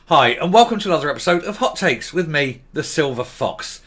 Hi, and welcome to another episode of Hot Takes with me, the Silver Fox.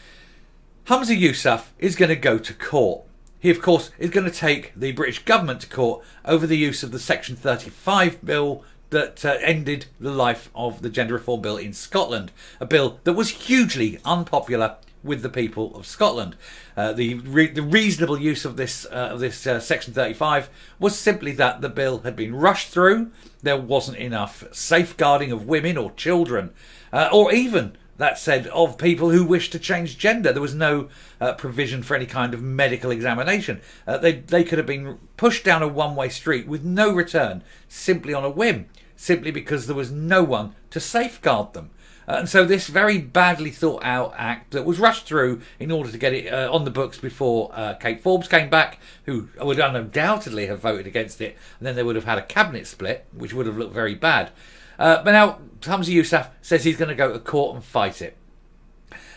Humza Yousaf is going to go to court. He, of course, is going to take the British government to court over the use of the Section 35 bill that ended the life of the Gender Reform Bill in Scotland. A bill that was hugely unpopular with the people of Scotland. The reasonable use of this Section 35 was simply that the bill had been rushed through. There wasn't enough safeguarding of women or children, or even, that said, of people who wished to change gender. There was no provision for any kind of medical examination. They could have been pushed down a one-way street with no return, simply on a whim, simply because there was no one to safeguard them. And so this very badly thought out act that was rushed through in order to get it on the books before Kate Forbes came back, who would undoubtedly have voted against it, and then they would have had a cabinet split, which would have looked very bad. But now Humza Yousaf says he's going to go to court and fight it.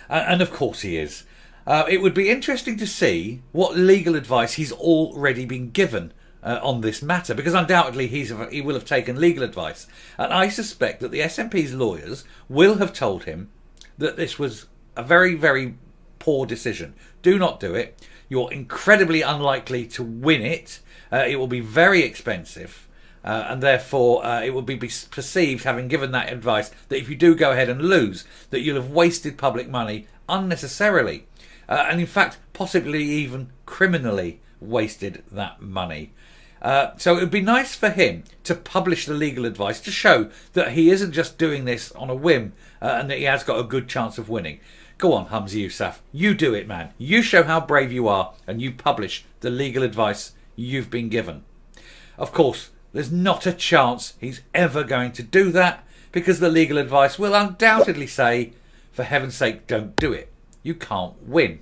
And of course he is. It would be interesting to see what legal advice he's already been given on this matter, because undoubtedly he will have taken legal advice, and I suspect that the SNP's lawyers will have told him that this was a very, very poor decision. Do not do it. You're incredibly unlikely to win it. It will be very expensive, and therefore it will be perceived, having given that advice, that if you do go ahead and lose, that you'll have wasted public money unnecessarily, and in fact possibly even criminally wasted that money. So it would be nice for him to publish the legal advice to show that he isn't just doing this on a whim and that he has got a good chance of winning. Go on, Humza Yousaf. You do it, man. You show how brave you are and you publish the legal advice you've been given. Of course, there's not a chance he's ever going to do that, because the legal advice will undoubtedly say, for heaven's sake, don't do it. You can't win.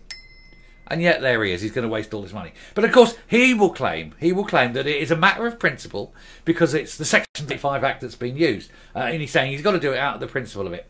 And yet there he is, he's going to waste all this money. But of course, he will claim that it is a matter of principle, because it's the Section 35 Act that's been used. And he's saying he's got to do it out of the principle of it.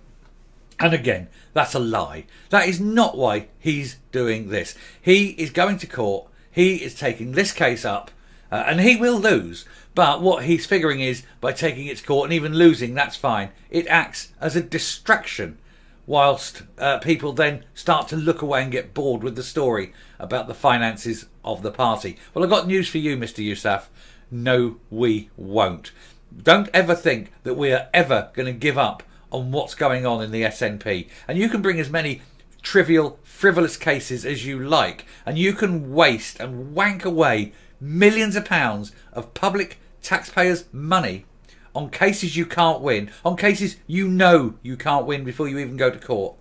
And again, that's a lie. That is not why he's doing this. He is going to court, he is taking this case up, and he will lose. But what he's figuring is, by taking it to court and even losing, that's fine. It acts as a distraction, whilst people then start to look away and get bored with the story about the finances of the party. Well, I've got news for you, Mr. Yousaf. No, we won't. Don't ever think that we are ever going to give up on what's going on in the SNP. And you can bring as many trivial, frivolous cases as you like, and you can waste and wank away millions of pounds of public taxpayers' money on cases you can't win, on cases you know you can't win before you even go to court,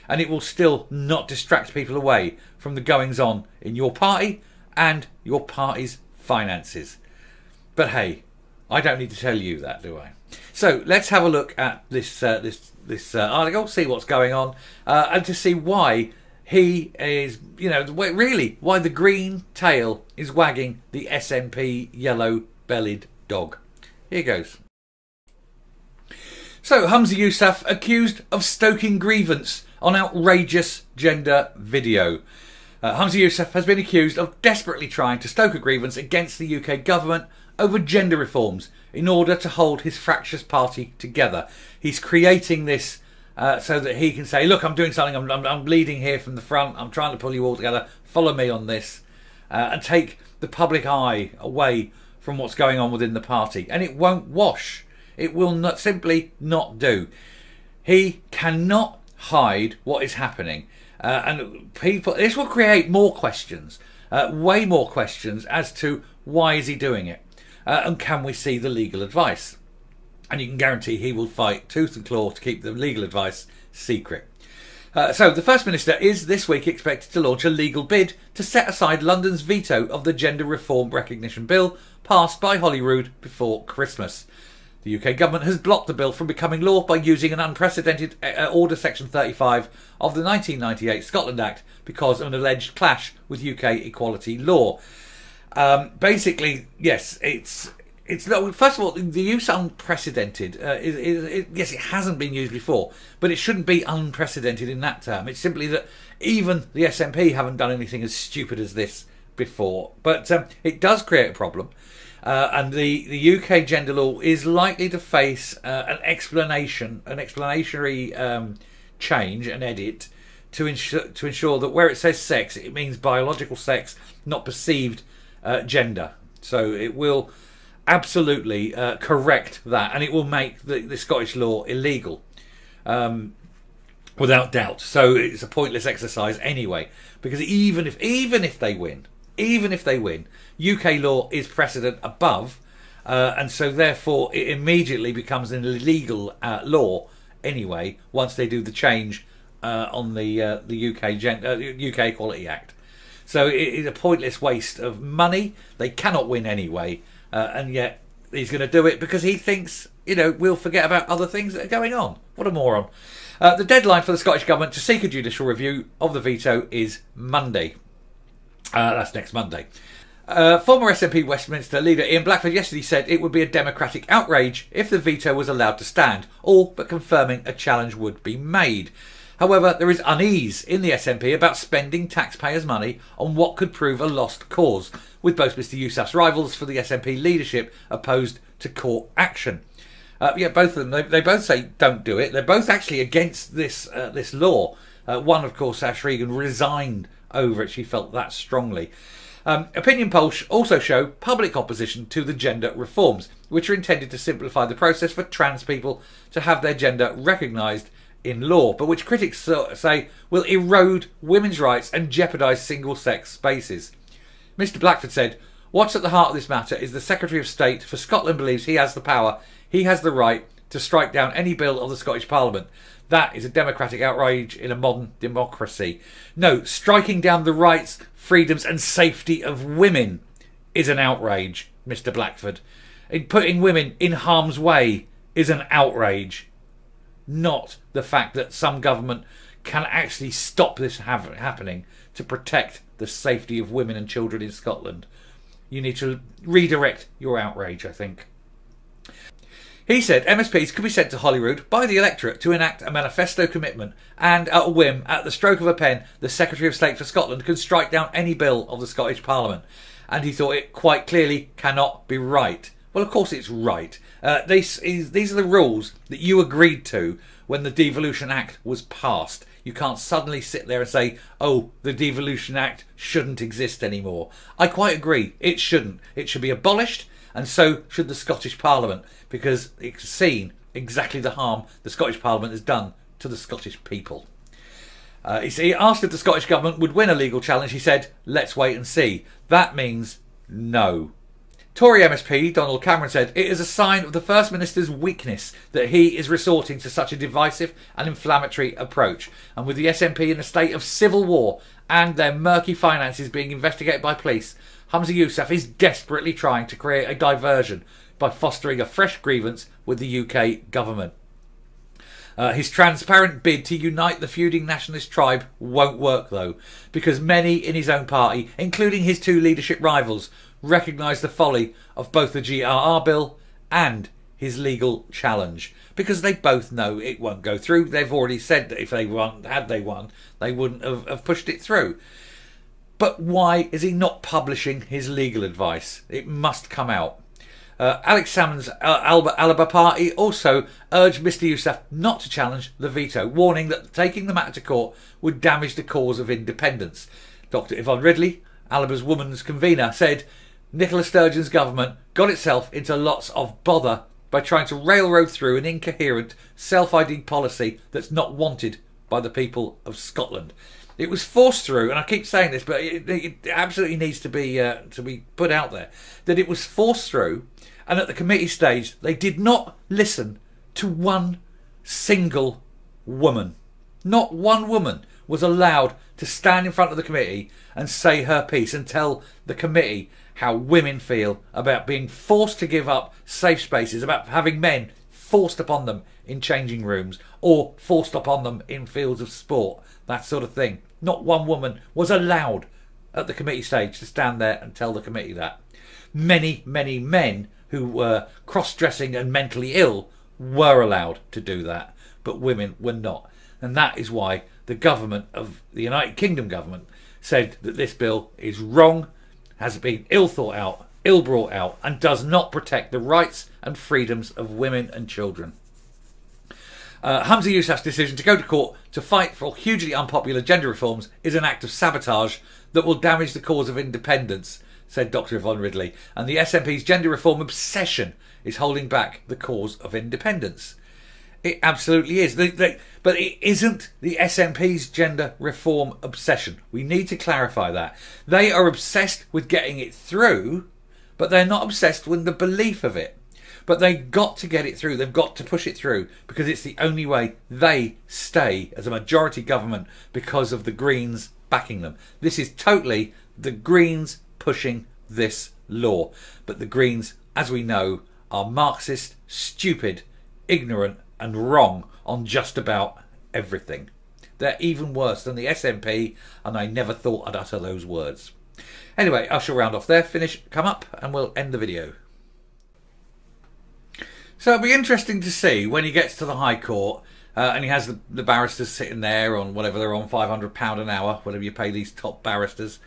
and it will still not distract people away from the goings-on in your party and your party's finances. But hey, I don't need to tell you that, do I? So let's have a look at this article, see what's going on, and to see why he is, really why the green tail is wagging the SNP yellow-bellied dog. Here goes. So, Humza Yousaf accused of stoking grievance on outrageous gender video. Humza Yousaf has been accused of desperately trying to stoke a grievance against the UK government over gender reforms in order to hold his fractious party together. He's creating this so that he can say, look, I'm doing something, I'm leading here from the front, I'm trying to pull you all together, follow me on this, and take the public eye away from what's going on within the party. And it won't wash. It will not simply not do. He cannot hide what is happening, and this will create more questions, way more questions as to why is he doing it, and can we see the legal advice? And you can guarantee he will fight tooth and claw to keep the legal advice secret. So the First Minister is this week expected to launch a legal bid to set aside London's veto of the Gender Reform Recognition Bill passed by Holyrood before Christmas. The UK government has blocked the bill from becoming law by using an unprecedented Order Section 35 of the 1998 Scotland Act because of an alleged clash with UK equality law. Basically, yes, it's first of all, the use unprecedented. Yes, it hasn't been used before, but it shouldn't be unprecedented in that term. It's simply that even the SNP haven't done anything as stupid as this before. But it does create a problem. And the UK gender law is likely to face an explanatory change, an edit, to ensure that where it says sex, it means biological sex, not perceived gender. So it will absolutely correct that, and it will make the Scottish law illegal, without doubt. So it's a pointless exercise anyway, because even if they win, UK law is precedent above, and so therefore it immediately becomes an illegal law anyway once they do the change on the UK Equality Act. So it is a pointless waste of money. They cannot win anyway, and yet he's going to do it because he thinks, we'll forget about other things that are going on. What a moron. The deadline for the Scottish Government to seek a judicial review of the veto is Monday. That's next Monday. Former SNP Westminster leader Ian Blackford yesterday said it would be a democratic outrage if the veto was allowed to stand, all but confirming a challenge would be made. However, there is unease in the SNP about spending taxpayers' money on what could prove a lost cause, with both Mr Yousaf's rivals for the SNP leadership opposed to court action. Both of them, they both say don't do it. They're both actually against this law. One, of course, Ash Regan, resigned over it. She felt that strongly. Opinion polls also show public opposition to the gender reforms, which are intended to simplify the process for trans people to have their gender recognised in law, but which critics say will erode women's rights and jeopardise single-sex spaces. Mr Blackford said, "What's at the heart of this matter is the Secretary of State for Scotland believes he has the power, he has the right to strike down any bill of the Scottish Parliament. That is a democratic outrage in a modern democracy. No, striking down the rights, freedoms and safety of women is an outrage, Mr Blackford. In putting women in harm's way is an outrage. Not the fact that some government can actually stop this happening to protect the safety of women and children in Scotland. You need to redirect your outrage, I think." He said MSPs could be sent to Holyrood by the electorate to enact a manifesto commitment, and at a whim, at the stroke of a pen, the Secretary of State for Scotland can strike down any bill of the Scottish Parliament. And he thought it quite clearly cannot be right. Well, of course it's right. These are the rules that you agreed to when the Devolution Act was passed. You can't suddenly sit there and say, oh, the Devolution Act shouldn't exist anymore. I quite agree. It shouldn't. It should be abolished, and so should the Scottish Parliament, because it's seen exactly the harm the Scottish Parliament has done to the Scottish people. He asked if the Scottish Government would win a legal challenge. He said, let's wait and see. That means no. Tory MSP Donald Cameron said it is a sign of the First Minister's weakness that he is resorting to such a divisive and inflammatory approach. And with the SNP in a state of civil war and their murky finances being investigated by police, Humza Yousaf is desperately trying to create a diversion by fostering a fresh grievance with the UK government. His transparent bid to unite the feuding nationalist tribe won't work though, because many in his own party, including his two leadership rivals, recognise the folly of both the GRR bill and his legal challenge, because they both know it won't go through. They've already said that if they won, they wouldn't have pushed it through. But why is he not publishing his legal advice? It must come out. Alex Salmond's Alba party also urged Mr Yousaf not to challenge the veto, warning that taking the matter to court would damage the cause of independence. Dr Yvonne Ridley, Alba's woman's convener, said Nicola Sturgeon's government got itself into lots of bother by trying to railroad through an incoherent, self-ID policy that's not wanted by the people of Scotland. It was forced through, and I keep saying this, but it absolutely needs to be put out there, that it was forced through, and at the committee stage, they did not listen to one single woman. Not one woman was allowed to stand in front of the committee and say her piece and tell the committee how women feel about being forced to give up safe spaces, about having men forced upon them in changing rooms or forced upon them in fields of sport, that sort of thing. Not one woman was allowed at the committee stage to stand there and tell the committee that. Many, many men who were cross-dressing and mentally ill were allowed to do that, but women were not. And that is why the government of the United Kingdom government said that this bill is wrong, has been ill thought out ill brought out and does not protect the rights and freedoms of women and children. Humza Yousaf's decision to go to court to fight for hugely unpopular gender reforms is an act of sabotage that will damage the cause of independence, said Dr. Yvonne Ridley, and the SNP's gender reform obsession is holding back the cause of independence. It absolutely is. But it isn't the SNP's gender reform obsession. We need to clarify that. They are obsessed with getting it through, but they're not obsessed with the belief of it. But they've got to get it through. They've got to push it through because it's the only way they stay as a majority government because of the Greens backing them. This is totally the Greens pushing this law. But the Greens, as we know, are Marxist, stupid, ignorant and wrong on just about everything. They're even worse than the SNP, and I never thought I'd utter those words. Anyway, I shall round off there, come up, and we'll end the video. So it'll be interesting to see when he gets to the High Court and he has the barristers sitting there on whatever they're on, £500 an hour, whatever you pay these top barristers.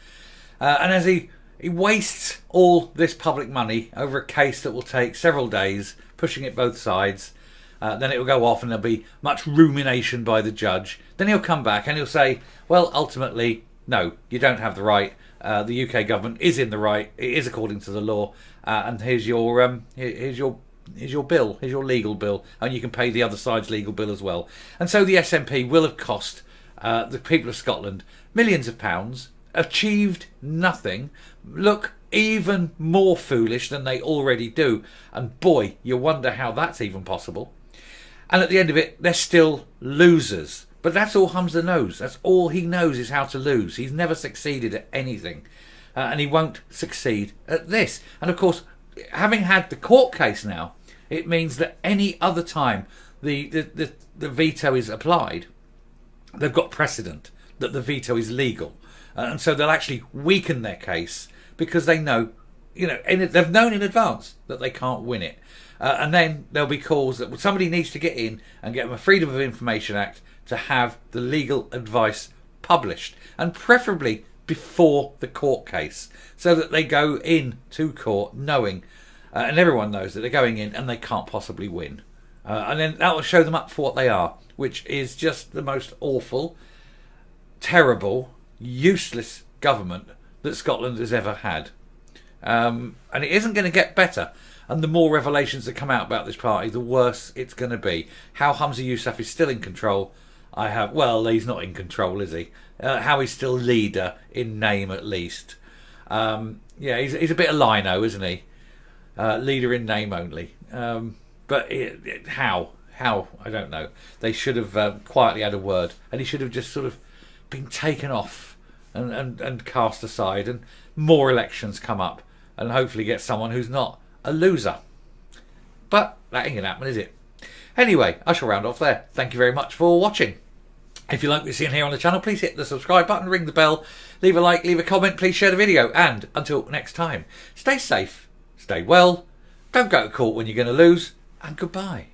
And as he wastes all this public money over a case that will take several days, pushing it both sides, then it will go off and there'll be much rumination by the judge. Then he'll come back and he'll say, well, ultimately, no, you don't have the right. The UK government is in the right. It is according to the law. And here's your bill, here's your legal bill, and you can pay the other side's legal bill as well. And so the SNP will have cost the people of Scotland millions of pounds, achieved nothing, look even more foolish than they already do, and boy, you wonder how that's even possible. And at the end of it, they're still losers. But that's all Humza knows. That's all he knows is how to lose. He's never succeeded at anything, and he won't succeed at this. And of course, having had the court case now, it means that any other time the veto is applied, they've got precedent that the veto is legal. And so they'll actually weaken their case because they know, they've known in advance that they can't win it. And then there'll be calls that somebody needs to get in and get them a Freedom of Information Act to have the legal advice published, and preferably before the court case, so that they go in to court knowing, and everyone knows that they're going in and they can't possibly win. And then that will show them up for what they are, which is just the most awful, terrible, useless government that Scotland has ever had. And it isn't going to get better. And the more revelations that come out about this party, the worse it's going to be. How Humza Yousaf is still in control, well, he's not in control, is he? How he's still leader, in name at least. Yeah, he's a bit of lino, isn't he? Leader in name only. But how? I don't know. They should have quietly had a word, and he should have just sort of been taken off and cast aside, and more elections come up, and hopefully get someone who's not a loser. But that ain't gonna happen, is it? Anyway, I shall round off there. Thank you very much for watching. If you like what you're seeing here on the channel, please hit the subscribe button, ring the bell, leave a like, leave a comment, please share the video, and until next time, stay safe, stay well, don't go to court when you're going to lose, and goodbye.